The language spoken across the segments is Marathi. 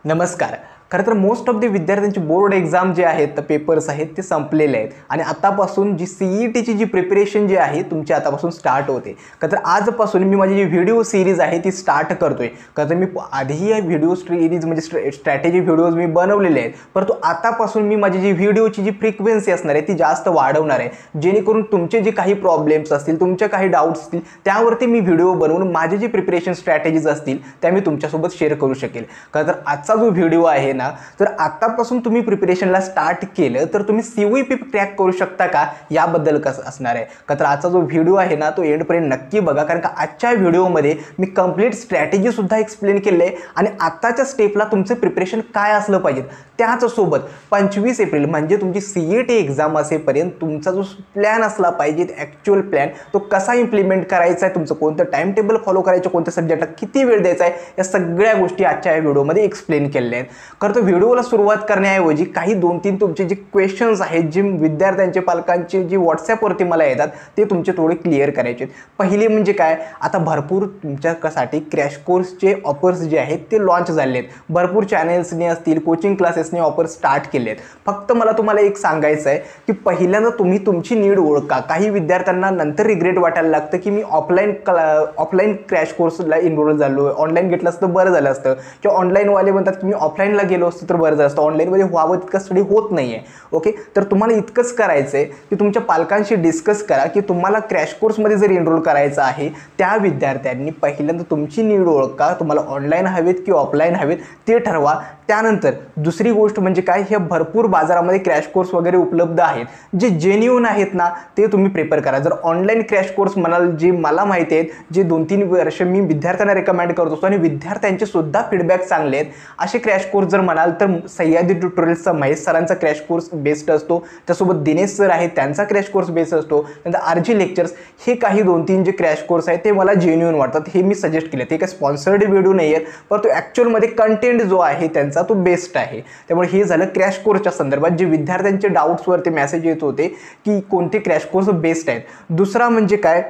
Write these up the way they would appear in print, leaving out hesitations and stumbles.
नमस्कार. खरं तर मोस्ट ऑफ द विद्यार्थ्यांची बोर्ड एक्झाम जे आहेत तर पेपर्स आहेत ते संपलेले आहेत आणि आतापासून जी CETची जी प्रिपरेशन जी आहे तुमची आतापासून स्टार्ट होते. खरं तर आजपासून मी माझी जी व्हिडिओ सिरीज आहे ती स्टार्ट करतोय. खरं तर मी आधीही या व्हिडिओ सिरीज म्हणजे स्ट्रॅटेजी व्हिडिओज मी बनवलेले आहेत, परंतु आतापासून मी माझी जी व्हिडिओची जी फ्रिक्वेन्सी असणार आहे ती जास्त वाढवणार आहे, जेणेकरून तुमचे जे काही प्रॉब्लेम्स असतील, तुमचे काही डाऊट्स असतील त्यावरती मी व्हिडिओ बनवून माझे जे प्रिपरेशन स्ट्रॅटेजीज असतील त्या मी तुमच्यासोबत शेअर करू शकेल. खरं तर आजचा जो व्हिडिओ आहे तर आतापासून तुम्ही प्रिपरेशनला स्टार्ट केलं तर तुम्ही COEP क्रॅक करू शकता का याबद्दल कसं असणार आहे. का तर आजचा जो व्हिडिओ आहे ना तो एंडपर्यंत नक्की बघा, कारण का आजच्या व्हिडिओमध्ये मी कंप्लीट स्ट्रॅटेजी सुद्धा एक्सप्लेन केले आहे आणि आताच्या स्टेपला तुमचं प्रिपरेशन काय असलं पाहिजे. त्याच सोबत 25 एप्रिल म्हणजे तुमची CET एक्झाम असेपर्यंत तुमचा जो प्लॅन असला पाहिजे, ॲक्च्युअल प्लॅन तो कसा इम्प्लिमेंट करायचा आहे, तुमचं कोणतं टाइम टेबल फॉलो करायचं, कोणत्या सब्जेक्टला किती वेळ द्यायचा आहे, या सगळ्या गोष्टी आजच्या या व्हिडिओमध्ये एक्सप्लेन केलेल्या आहेत. खरं तर व्हिडिओला सुरुवात करण्याऐवजी काही 2-3 तुमचे जे क्वेश्चन्स आहेत, जे विद्यार्थ्यांचे पालकांचे जे व्हॉट्सॲपवरती मला येतात ते तुमचे थोडे क्लिअर करायचे आहेत. पहिले म्हणजे काय, आता भरपूर तुमच्यासाठी क्रॅश कोर्सचे ऑफर्स जे आहेत ते लॉन्च झाले आहेत. भरपूर चॅनेल्सने असतील, कोचिंग क्लासेसने ऑफर स्टार्ट केले आहेत. फक्त मला तुम्हाला एक सांगायचं आहे की पहिल्यांदा तुम्ही तुमची नीड ओळखा. काही विद्यार्थ्यांना नंतर रिग्रेट वाटायला लागतं की मी ऑफलाईन क्रॅश कोर्सला इनरोल झालो, ऑनलाईन घेतलं असतं बरं झालं असतं, किंवा ऑनलाईनवाले म्हणतात की मी ऑफलाईनला गेलो असतो तर बरं झालं असतं. ऑनलाईनमध्ये व्हावं तितकं स्टडी होत नाही आहे. ओके, तर तुम्हाला इतकंच करायचं आहे की तुमच्या पालकांशी डिस्कस करा की तुम्हाला क्रॅश कोर्समध्ये जर एनरोल करायचं आहे त्या विद्यार्थ्यांनी पहिल्यांदा तुमची नीड ओळखा. तुम्हाला ऑनलाईन हवेत की ऑफलाईन हवेत ते ठरवा. त्यानंतर दुसरी गोष्ट म्हणजे काय, हे भरपूर बाजारामध्ये क्रॅश कोर्स वगैरे उपलब्ध आहेत, जे जेन्युइन आहेत ना ते तुम्ही प्रिपेअर करा. जर ऑनलाईन क्रॅश कोर्स म्हणाल, जे मला माहिती आहेत, जे 2-3 वर्ष मी विद्यार्थ्यांना रेकमेंड करत असतो आणि विद्यार्थ्यांचे सुद्धा फीडबॅक चांगले आहेत, असे क्रॅश कोर्स जर म्हणाल तर सह्याद्री ट्युटोरियल्सचा महेश सरांचा क्रॅश कोर्स बेस्ट असतो. त्यासोबत दिनेश सर आहेत त्यांचा क्रॅश कोर्स बेस्ट असतो. नंतर RG लेक्चर्स, हे काही 2-3 जे क्रॅश कोर्स आहेत ते मला जेन्युइन वाटतात, हे मी सजेस्ट केले. ते काही स्पॉन्सर्ड व्हिडिओ नाही आहेत, परंतु ॲक्च्युअलमध्ये कंटेंट जो आहे त्यांचा तो बेस्ट आहे. त्यामुळे हे झालं क्रॅश कोर्सच्या संदर्भात जे विद्यार्थ्यांचे डाऊट्सवरती मेसेज येत होते की कोणते क्रॅश कोर्स बेस्ट आहेत. दुसरा म्हणजे काय,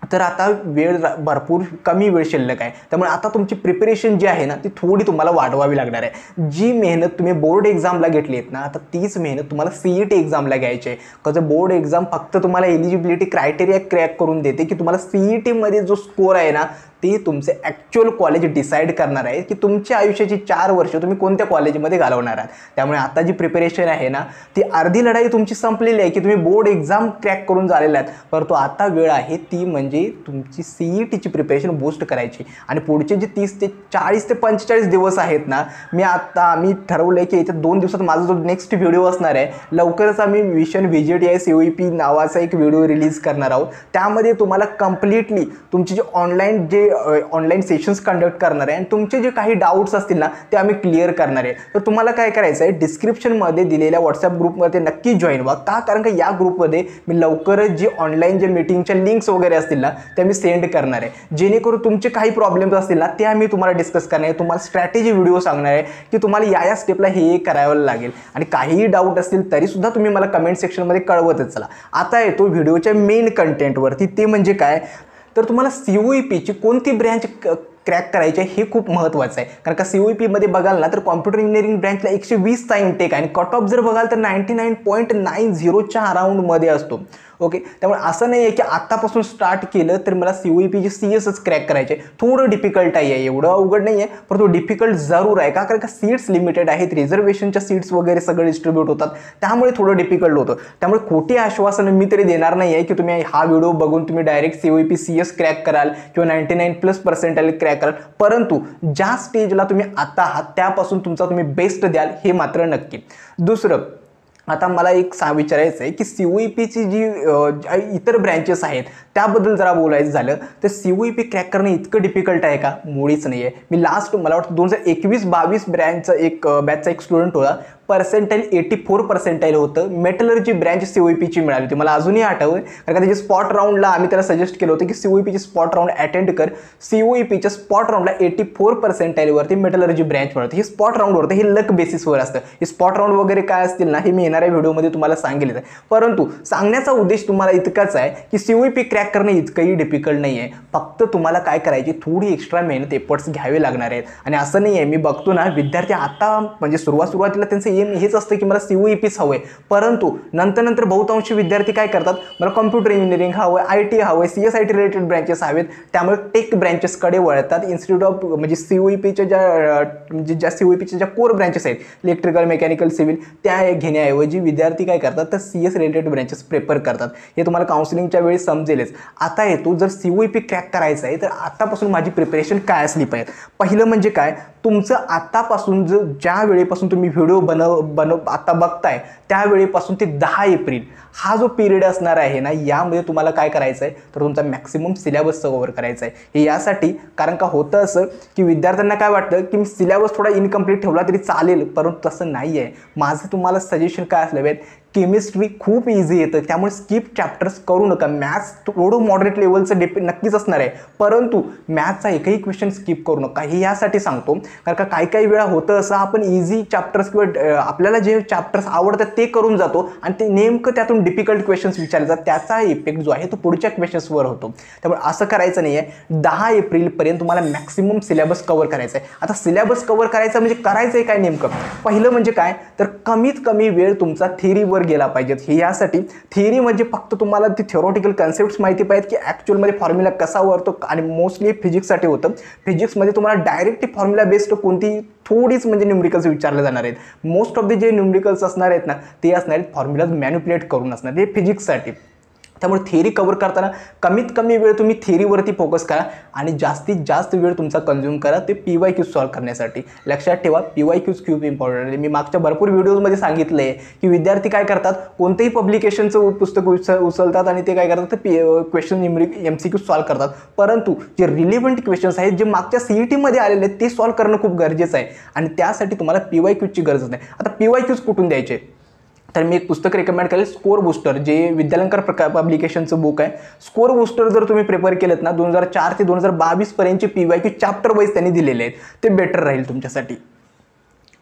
तर आता वेळ भरपूर कमी वेळ शिल्लक आहे, त्यामुळे आता तुमची प्रिपरेशन जी आहे ना ती थोडी तुम्हाला वाढवावी लागणार आहे. जी मेहनत तुम्ही बोर्ड एक्झामला घेतली आहेत ना, आता तीच मेहनत तुम्हाला CET एक्झामला घ्यायची आहे. कसं बोर्ड एक्झाम फक्त तुम्हाला एलिजिबिलिटी क्रायटेरिया क्रॅक करून देते की तुम्हाला CETमध्ये जो स्कोर आहे ना ते तुमचे ॲक्च्युअल कॉलेज डिसाईड करणार आहे की तुमच्या आयुष्याची 4 वर्ष तुम्ही कोणत्या कॉलेजमध्ये घालवणार आहात. त्यामुळे आता जी प्रिपरेशन आहे ना ती अर्धी लढाई तुमची संपलेली आहे की तुम्ही बोर्ड एक्झाम क्रॅक करून झालेला आहेत, परंतु आता वेळ आहे ती म्हणजे तुमची CETची प्रिपरेशन बूस्ट करायची. आणि पुढचे जे 30 ते 40 ते 45 दिवस आहेत ना, मी ठरवलं आहे की येत्या 2 दिवसात माझा जो नेक्स्ट व्हिडिओ असणार आहे, लवकरच आम्ही मिशन VJTI COEP नावाचा एक व्हिडिओ रिलीज करणार आहोत. त्यामध्ये तुम्हाला कम्प्लिटली तुमची जे ऑनलाईन सेशन्स कंडक्ट करणार आहे आणि तुमचे जे काही डाऊट्स असतील ना ते आम्ही क्लिअर करणार आहे. तर तुम्हाला काय करायचं आहे, डिस्क्रिप्शनमध्ये दिलेल्या व्हॉट्सॲप ग्रुपमध्ये नक्की जॉईन व्हा. का, कारण का या ग्रुपमध्ये मी लवकरच जे ऑनलाईन जे मीटिंगच्या लिंक्स वगैरे असतील ना त्या मी सेंड करणार आहे, जेणेकरून तुमचे काही प्रॉब्लेम्स असतील ना ते आम्ही तुम्हाला डिस्कस करणार आहे. तुम्हाला स्ट्रॅटेजी व्हिडिओ सांगणार आहे की तुम्हाला या स्टेपला हे करावं लागेल. आणि काहीही डाऊट असतील तरीसुद्धा तुम्ही मला कमेंट सेक्शनमध्ये कळवतच चला. आता येतो व्हिडिओच्या मेन कंटेंटवरती, ते म्हणजे काय, तर तुम्हाला COEPची कोणती ब्रँच क्रॅक करायचे हे खूप महत्त्वाचं आहे. कारण का COEPमध्ये बघाल ना तर कॉम्प्युटर इंजिनिअरिंग ब्रँचला 120चा इंटेक आहे आणि कट ऑफ जर बघाल तर 99.90च्या अराउंडमध्ये असतो. ओके, त्यामुळे असं नाही आहे की आत्तापासून स्टार्ट केलं तर मला COEPची CSच क्रॅक करायचे. थोडं डिफिकल्ट आहे, एवढं अवघड नाही आहे, परंतु डिफिकल्ट जरूर आहे. का, कारण का सीट्स लिमिटेड आहेत, रिझर्वेशनच्या सीट्स वगैरे सगळे डिस्ट्रीब्यूट होतात, त्यामुळे थोडं डिफिकल्ट होतं. त्यामुळे खोटी आश्वासनं मी तरी देणार नाही आहे की तुम्ही हा व्हिडिओ बघून तुम्ही डायरेक्ट COEP CS क्रॅक कराल किंवा 99+% क्रॅक कराल, परंतु ज्या स्टेजला तुम्ही आता आहात त्यापासून तुमचा तुम्ही बेस्ट द्याल हे मात्र नक्की. दुसरं, आता मला एक विचारायचं आहे की COEPची जी इतर ब्रँचेस आहेत त्याबद्दल जरा बोलायचं झालं तर COEP क्रॅक करणं इतकं डिफिकल्ट आहे का? मुळीच नाही आहे. मला वाटतं 2021-22 बॅचचा एक स्टुडंट होता, पर्सेंटाईल 84 पर्सेंटाईल होतं. मेटलर्जी ब्रँच COEPची मिळाली होती. मला अजूनही आठवतं कारण का त्याच्या स्पॉट राऊंडला आम्ही त्याला सजेस्ट केलं होतं की COEPची स्पॉट राऊंड अटेंड कर. COEPच्या स्पॉट राऊंडला 84 पर्सेंटाईलवरती मेटलर्जी ब्रँच मिळते. हे स्पॉट राऊंडवरती हे लक बेसिसवर असतं. हे स्पॉट राऊंड वगैरे काय असतील ना हे मी येणाऱ्या व्हिडिओमध्ये तुम्हाला सांगेल. परंतु सांगण्याचा उद्देश तुम्हाला इतकाच आहे की COEP क्रॅक करणे इतकंही डिफिकल्ट नाही आहे. फक्त तुम्हाला काय करायची थोडी एक्स्ट्रा मेहनत एफर्ट्स घ्यावे लागणार आहेत. आणि असं नाही आहे, मी बघतो ना विद्यार्थी आता म्हणजे सुरुवातीला त्यांचं एम हेच असतं की मला COEPच हवं आहे. परंतु नंतर बहुतांश विद्यार्थी काय करतात, मला कॉम्प्युटर इंजिनिअरिंग हवं आहे, IT हवं आहे, CSIT रिलेटेड ब्रँचेस हवेत. त्यामुळे टेक ब्रँचेसकडे वळतात इन्स्टिट्यूट ऑफ म्हणजे COEPच्या ज्या COEPच्या ज्या कोर ब्रँचेस आहेत इलेक्ट्रिकल, मेकॅनिकल, सिव्हिल त्या घेण्याऐवजी विद्यार्थी काय करतात तर CS रिलेटेड ब्रँचेस प्रेफर करतात. हे तुम्हाला काउन्सिलिंगच्या वेळी समजेलच. आता येतो जर COEP क्रॅक करायचं आहे तर आतापासून माझी प्रिपरेशन काय असली पाहिजे. पहिलं म्हणजे काय, तुमचं आतापासून ज्या वेळेपासून तुम्ही व्हिडिओ आता बघताय त्यावेळेपासून ते 10 एप्रिल हा जो पिरियड असणार आहे ना यामध्ये तुम्हाला काय करायचं आहे तर तुमचा मॅक्सिमम सिलेबस कव्हर करायचा आहे. हे यासाठी कारण का होतं असं की विद्यार्थ्यांना काय वाटतं की मी सिलेबस थोडा इनकम्प्लीट ठेवला तरी चालेल, परंतु तसं नाही आहे. माझं तुम्हाला सजेशन काय असलं पाहिजे, केमिस्ट्री खूप इझी येतं त्यामुळे स्किप चॅप्टर्स करू नका. मॅथ्स थोडं मॉडरेट लेवलचं नक्कीच असणार आहे, परंतु मॅथ्सचा एकही क्वेश्चन स्किप करू नका. हे यासाठी सांगतो कारण का काही वेळा होतं असं आपण इझी चॅप्टर्स किंवा आपल्याला जे चॅप्टर्स आवडतात ते करून जातो आणि ते नेमकं त्यातून डिफिकल्ट क्वेश्चन्स विचारले जातात. त्याचा इफेक्ट जो आहे तो पुढच्या क्वेश्चन्सवर होतो. त्यामुळे असं करायचं नाही आहे. 10 एप्रिलपर्यंत तुम्हाला मॅक्सिमम सिलेबस कव्हर करायचा आहे. आता सिलेबस कव्हर करायचं म्हणजे करायचं आहे काय नेमकं, पहिलं म्हणजे काय तर कमीत कमी वेळ तुमचा थिअरीवर गेला पाहिजे. हे यासाठी थिअरी म्हणजे फक्त तुम्हाला ती थिओरिटिकल कन्सेप्ट्स माहिती पाहिजेत की ॲक्च्युअलमध्ये फॉर्म्युला कसा वरतो. आणि मोस्टली फिजिक्ससाठी होतं. फिजिक्समध्ये तुम्हाला डायरेक्ट फॉर्म्युला बेस्ड कोणती थोडीच म्हणजे न्यूमरिकल्स विचारले जाणार आहेत. मोस्ट ऑफ द जे न्यूमरिकल्स असणार आहेत ना ते असणार आहेत फॉर्म्युलाज मॅनिप्युलेट करून असणार. हे फिजिक्ससाठी. त्यामुळे थिअरी कव्हर करताना कमीत कमी वेळ तुम्ही थिअरीवरती फोकस करा आणि जास्तीत जास्त वेळ तुमचा कंझ्युम करा ते PYQ सॉल्व्ह करण्यासाठी. लक्षात ठेवा PYQज खूप इम्पॉर्टंट आहे. मी मागच्या भरपूर व्हिडिओजमध्ये सांगितलं आहे की विद्यार्थी काय करतात, कोणतेही पब्लिकेशनचं पुस्तक उचलतात आणि ते काय करतात तर क्वेश्चन MCQ सॉल्व्ह करतात. परंतु जे रिलेव्हंट क्वेश्चन्स आहेत जे मागच्या CETमध्ये आलेले आहेत ते सॉल्व्ह करणं खूप गरजेचं आहे आणि त्यासाठी तुम्हाला PYQची गरज नाही. आता PYQज कुठून द्यायचे तर मी एक पुस्तक रेकमेंड करेल, स्कोर बूस्टर, जे विद्यालंकार पब्लिकेशनचं बुक आहे. स्कोर बूस्टर जर तुम्ही प्रिपेअर केलेत ना 2004 ते 2022 पर्यंतचे PYQ चॅप्टर वाईज त्यांनी दिलेले आहेत, ते बेटर राहील तुमच्यासाठी.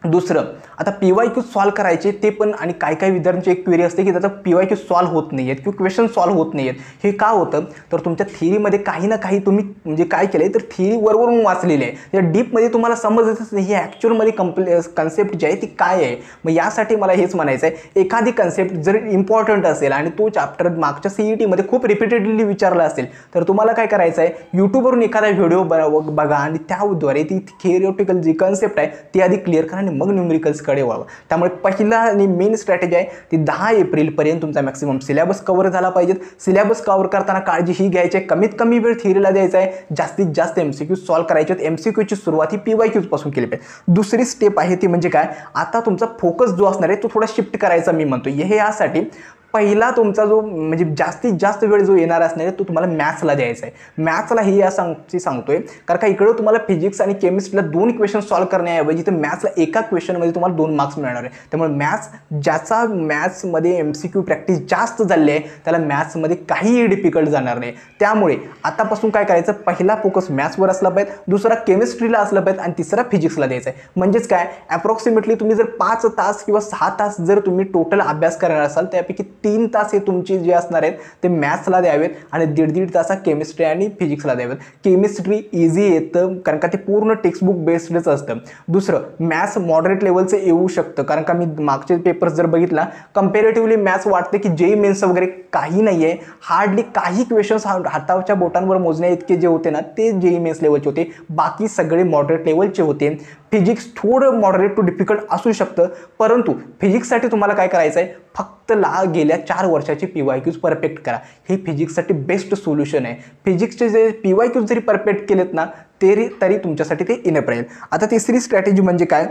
दुसरं, आता PYQ सॉल्व्ह करायचे ते पण आणि काही विद्यार्थ्यांची एक क्वेरी असते की त्याचा PYQ सॉल्व्ह होत नाही आहेत किंवा क्वेश्चन सॉल्व्ह होत नाही आहेत. हे का होतं तर तुमच्या थिअरीमध्ये काही ना काही तुम्ही म्हणजे काय केलं आहे तर थिअरी वरवरून वाचलेली आहे, त्या डीपमध्ये तुम्हाला समजतच नाही ही ॲक्च्युअलमध्ये कन्सेप्ट जी आहे ती काय आहे. मग यासाठी मला हेच म्हणायचं आहे, एखादी कन्सेप्ट जर इम्पॉर्टंट असेल आणि तो चॅप्टर मागच्या CETमध्ये खूप रिपीटेडली विचारला असेल तर तुम्हाला काय करायचं आहे, यूट्यूबवरून एखादा व्हिडिओ बघा आणि त्याद्वारे ती थिअरिटिकल जी कन्सेप्ट आहे ती आधी क्लिअर करा आणि मग न्यूमरिकल्सकडे वळवा. त्यामुळे पहिला आणि मेन स्ट्रॅटेजी आहे ती 10 एप्रिलपर्यंत तुमचा मॅक्सिमम सिलेबस कव्हर झाला पाहिजे. सिलेबस कव्हर करताना काळजी ही घ्यायची आहे, कमीत कमी वेळ थिअरीला द्यायचा आहे, जास्तीत जास्त MCQ सॉल्व्ह करायचे आहेत. MCQची सुरुवात ही PYQज पासून केली पाहिजे. दुसरी स्टेप आहे ती म्हणजे काय, आता तुमचा फोकस जो असणार आहे तो थोडा शिफ्ट करायचा मी म्हणतो. हे यासाठी पहिला तुमचा जो म्हणजे जास्तीत जास्त वेळ जो येणार असणार आहे तो तुम्हाला मॅथ्सला द्यायचा आहे. मॅथ्सला ही सांगतोय कारण का इकडं तुम्हाला फिजिक्स आणि केमिस्ट्रीला 2 क्वेश्चन सॉल्व्ह करण्याऐवजी तर मॅथ्सला एका क्वेश्चनमध्ये तुम्हाला 2 मार्क्स मिळणार आहे. त्यामुळे ज्याचा मॅथ्समध्ये MCQ प्रॅक्टिस जास्त झाली आहे त्याला मॅथ्समध्ये काहीही डिफिकल्ट जाणार नाही. त्यामुळे आतापासून काय करायचं, पहिला फोकस मॅथ्सवर असला पाहिजे, दुसरा केमिस्ट्रीला असला पाहिजे आणि तिसरा फिजिक्सला द्यायचा आहे. म्हणजेच काय, ॲप्रॉक्सिमेटली तुम्ही जर 5 तास किंवा 6 तास जर तुम्ही टोटल अभ्यास करणार असाल त्यापैकी 3 तास हे तुमचे जे असणार आहेत ते मॅथ्सला द्यावेत आणि 1.5 तास केमिस्ट्री आणि फिजिक्सला द्यावेत. केमिस्ट्री इझी येतं कारण का ते पूर्ण टेक्स्टबुक बेस्डच असतं. दुसरं, मॅथ्स मॉडरेट लेवलचं येऊ शकतं कारण का मी मागचे पेपर्स जर बघितला कम्पॅरेटिव्हली मॅथ्स वाटतं की JEE मेन्स वगैरे काही नाही आहे. हार्डली काही क्वेश्चन्स हाताच्या बोटांवर मोजण्या इतके जे होते ना ते JEE मेन्स लेवलचे होते, बाकी सगळे मॉडरेट लेवलचे होते. फिजिक्स थोडं मॉडरेट टू डिफिकल्ट असू शकतं, परंतु फिजिक्ससाठी तुम्हाला काय करायचं आहे, फक्त गेल्या 4 वर्षाचे PYQज परफेक्ट करा. हे फिजिक्ससाठी बेस्ट सोल्युशन आहे. फिजिक्सचे जे PYQज जरी परफेक्ट केलेत ना तरी तुमच्यासाठी ते इनफ राहील. आता तिसरी स्ट्रॅटेजी म्हणजे काय,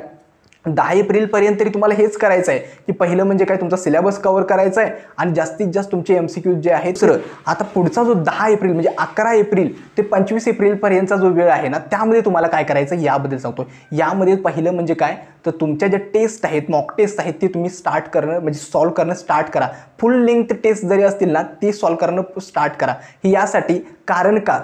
10 एप्रिलपर्यंत तरी तुम्हाला हेच करायचं आहे की पहिलं म्हणजे काय तुमचा सिलेबस कव्हर करायचा आहे आणि जास्तीत जास्त तुमचे MCQ जे आहेत. तर आता पुढचा जो 10 एप्रिल म्हणजे 11 एप्रिल ते 25 एप्रिलपर्यंतचा जो वेळ आहे ना, त्यामध्ये तुम्हाला काय करायचं याबद्दल सांगतो. यामध्ये पहिलं म्हणजे काय तर तुमच्या ज्या टेस्ट आहेत, मॉक टेस्ट आहेत, ते तुम्ही स्टार्ट करणं म्हणजे सॉल्व करणं स्टार्ट करा. फुल लेंथ टेस्ट जरी असतील ना, ती सॉल्व करणं स्टार्ट करा. ही यासाठी कारण का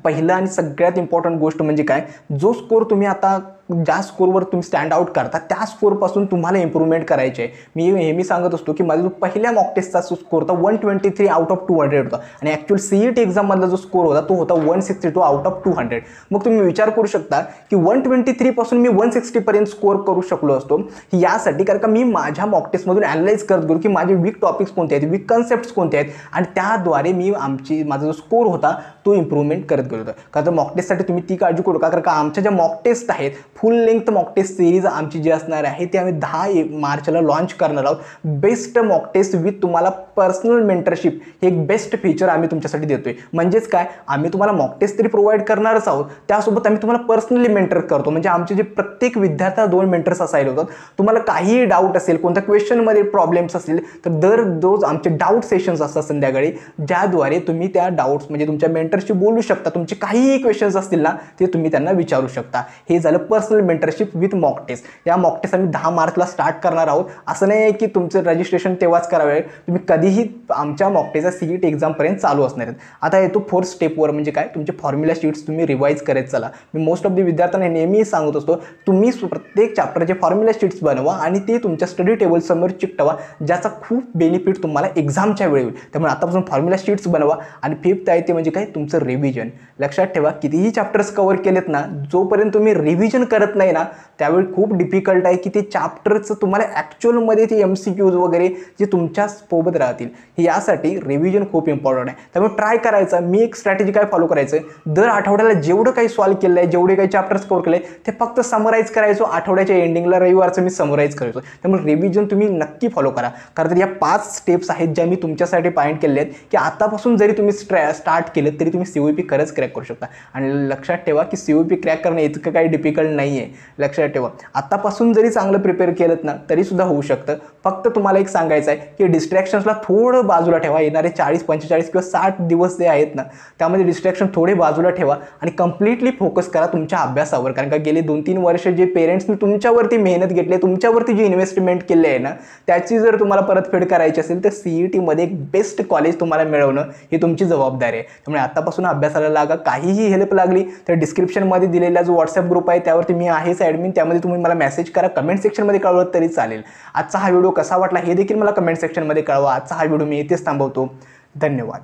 पहिलं आणि सगळ्यात इम्पॉर्टंट गोष्ट म्हणजे काय, जो स्कोर तुम्ही आता ज्या स्कोरवर तुम्ही स्टँड आउट करता त्या स्कोरपासून तुम्हाला इम्प्रूव्हमेंट करायचे आहे. मी नेहमी सांगत असतो की माझा जो पहिल्या मॉक टेस्टचा स्कोर होता 123 आउट ऑफ 200 होता आणि ॲक्च्युअल CET एक्झाममधला जो स्कोर होता तो होता 162 आउट ऑफ 200. मग तुम्ही विचार करू शकता की 123 पासून मी 160 पर्यंत स्कोर करू शकलो असतो. यासाठी कारण का मी माझ्या मॉक टेस्टमधून ॲनालाइज करत गेलो की माझे वीक टॉपिक्स कोणते आहेत, वीक कन्सेप्ट्स कोणते आहेत आणि त्याद्वारे मी माझा जो स्कोर होता तो इम्प्रूव्हमेंट करत गेलो होतो. कारण मॉक टेस्टसाठी तुम्ही ती काळजी करू का, कारण का आमच्या ज्या मॉक टेस्ट आहेत full length mock test series आमची जी असणार आहे ती आम्ही 10 मार्चला लॉन्च करणार आहोत. बेस्ट मॉक टेस्ट विथ तुम्हाला पर्सनल मेंटरशिप हे एक बेस्ट फीचर आम्ही तुमच्यासाठी देतोय. म्हणजेच काय, आम्ही तुम्हाला मॉक टेस्ट तरी प्रोव्हाइड करणारच आहोत, त्यासोबत आम्ही तुम्हाला पर्सनली मेंटर करतो. म्हणजे आमचे जे प्रत्येक विद्यार्थ्याला 2 मेंटर्स असायला होतात. तुम्हाला काहीही डाऊट असेल, कोणत्या क्वेश्चनमध्ये प्रॉब्लेम्स असतील तर दररोज आमचे डाऊट सेशन्स असतात संध्याकाळी, ज्याद्वारे तुम्ही त्या डाऊट्स म्हणजे तुमच्या मेंटरशी बोलू शकता. तुमचे काहीही क्वेश्चन्स असतील ना ते तुम्ही त्यांना विचारू शकता. हे झालं personal mentorship with mock test. या मॉक टेस्ट आम्ही 10 मार्चला स्टार्ट करणार आहोत. असं नाही आहे की तुमचं रजिस्ट्रेशन तेव्हाच करावे, तुम्ही कधीही आमच्या मॉक टेस्टचा CET एक्झामपर्यंत चालू असणार आहेत. आता येतो 4th स्टेपवर म्हणजे काय, तुमचे फॉर्म्युला शीट्स तुम्ही रिवाईज करत चला. मी मोस्ट ऑफ द विद्यार्थ्यांना नेहमी सांगत असतो तुम्ही प्रत्येक चॅप्टरचे फॉर्म्युला शीट्स बनवा आणि ते तुमच्या स्टडी टेबल समोर चिकटवा, ज्याचा खूप बेनिफिट तुम्हाला एक्झामच्या वेळी होईल. त्यामुळे आतापासून फॉर्म्युला शीट्स बनवा. आणि 5th आहे ते म्हणजे काय, तुमचं रिव्हिजन. लक्षात ठेवा कितीही चॅप्टर्स कव्हर केलेत ना, जोपर्यंत तुम्ही रिव्हिजन करत नाही ना त्यावेळी खूप डिफिकल्ट आहे की ते चॅप्टरचं तुम्हाला ॲक्च्युअलमध्ये ते MCQs वगैरे जे तुमच्या सोबत राहतील. यासाठी रिव्हिजन खूप इम्पॉर्टंट आहे. त्यामुळे ट्राय करायचा. मी एक स्ट्रॅटेजी काय फॉलो करायचं, दर आठवड्याला जेवढं काही सॉल्व केलं आहे, जेवढे काही चॅप्टर्स कव्हर केले ते फक्त समराईज करायचो. आठवड्याच्या एंडिंगला रविवारचं मी समराईज करायचो. त्यामुळे रिव्हिजन तुम्ही नक्की फॉलो करा. कारण या 5 स्टेप्स आहेत ज्या मी तुमच्यासाठी पॉइंट केले आहेत की आतापासून जरी तुम्ही स्टार्ट केलं तरी तुम्ही COP खरंच क्रॅक करू शकता. आणि लक्षात ठेवा की COP क्रॅक करणं इतकं काही डिफिकल्ट नाही आहे. लक्षात ठेवा आतापासून जरी चांगलं प्रिपेअर केलं ना तरी सुद्धा होऊ शकतं. फक्त तुम्हाला एक सांगायचं आहे की डिस्ट्रॅक्शन्सला थोडं बाजूला ठेवा. येणारे 40, 45 किंवा 60 दिवस जे आहेत ना त्यामध्ये डिस्ट्रॅक्शन थोडे बाजूला ठेवा आणि कम्प्लिटली फोकस करा तुमच्या अभ्यासावर. कारण का गेले 2-3 वर्ष जे पेरेंट्सनी तुमच्यावरती मेहनत घेतली, तुमच्यावरती जी इन्व्हेस्टमेंट केली आहे ना त्याची जर तुम्हाला परतफेड करायची असेल तर CET मध्ये एक बेस्ट कॉलेज तुम्हाला मिळवणं ही तुमची जबाबदारी आहे. त्यामुळे आतापासून अभ्यासाला लागा. काहीही हेल्प लागली तर डिस्क्रिप्शनमध्ये दिलेला जो WhatsApp ग्रुप आहे त्यावरती मी आहेच ॲडमिन, त्यामध्ये तुम्ही मला मेसेज करा. कमेंट सेक्शनमध्ये कळवलं तरी चालेल. आजचा हा व्हिडिओ कसा वाटला हे देखील मला कमेंट सेक्शनमध्ये कळवा. आजचा हा व्हिडिओ मी इथेच थांबवतो. धन्यवाद.